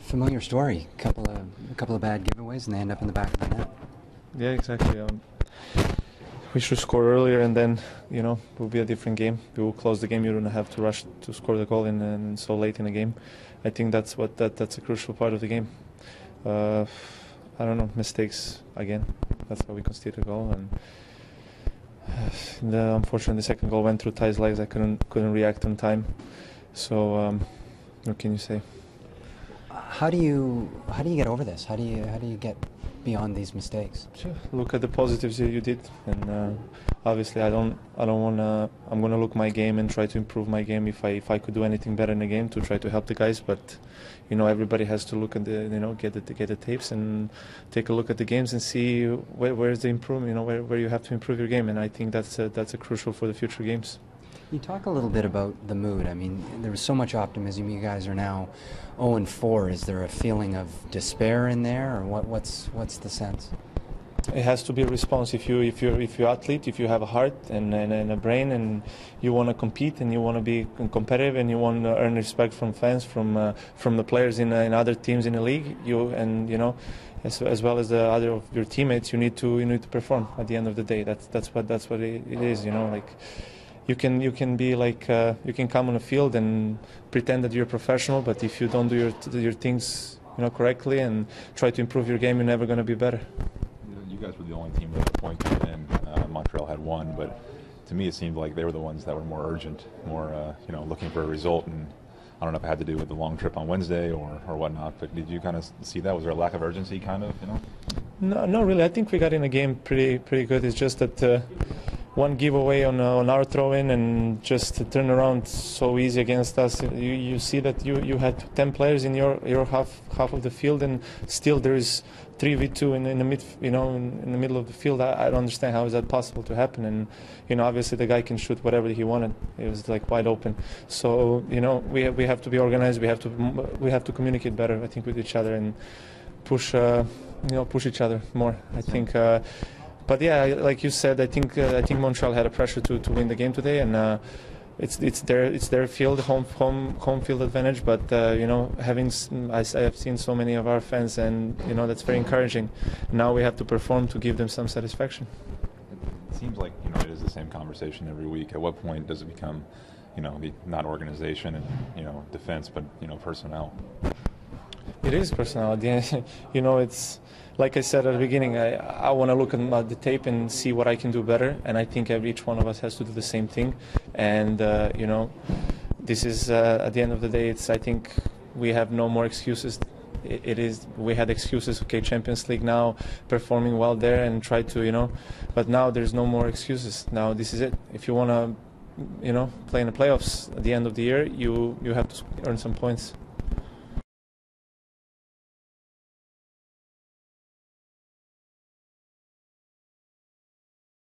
Familiar story. A couple of bad giveaways, and they end up in the back of the net. Yeah, exactly. We should score earlier, and then it will be a different game. We will close the game. You don't have to rush to score the goal in so late in the game. I think that's a crucial part of the game. I don't know, mistakes again. That's how we conceded a goal, and unfortunately, the second goal went through Ty's legs. I couldn't react on time. So what can you say? How do you get over this? How do you get beyond these mistakes? Sure. Look at the positives you did, and obviously I'm gonna look my game and try to improve my game if I could do anything better in the game to try to help the guys. But everybody has to look at get the tapes and take a look at the games and see where's the improvement. Where you have to improve your game, and I think that's a crucial for the future games. You talk a little bit about the mood. I mean, there was so much optimism. You guys are now 0-4. Is there a feeling of despair in there, or what's the sense? It has to be a response. If you're athlete, if you have a heart and a brain, and you want to compete and you want to be competitive and you want to earn respect from fans, from the players in other teams in the league, as well as the other of your teammates, you need to perform. At the end of the day, that's what it is. You can be like you can come on the field and pretend that you're a professional, but if you don't do your things correctly and try to improve your game, you're never going to be better. You guys were the only team with a point coming in. Montreal had one, but to me it seemed like they were the ones that were more urgent, more looking for a result. And I don't know if it had to do with the long trip on Wednesday or whatnot, but did you kind of see that? Was there a lack of urgency, kind of? No, not really. I think we got in the game pretty good. It's just that one giveaway on our throw-in and just to turn around so easy against us. You see that you had 10 players in your half of the field, and still there is 3v2 in the mid, in the middle of the field. I don't understand how is that possible to happen. And obviously the guy can shoot whatever he wanted. It was like wide open. So we have to be organized. We have to communicate better, I think, with each other and push each other more. I think. But yeah, like you said, I think Montreal had a pressure to win the game today, and it's their field, home field advantage. But I have seen so many of our fans, and that's very encouraging. Now we have to perform to give them some satisfaction. It seems like it is the same conversation every week. At what point does it become, not organization and defense, but personnel? It is personnel. It's like I said at the beginning. I want to look at the tape and see what I can do better, and I think each one of us has to do the same thing. And this is at the end of the day. I think we have no more excuses. We had excuses. Okay, Champions League now, performing well there, and try to but now there's no more excuses. Now this is it. If you want to play in the playoffs at the end of the year, you have to earn some points.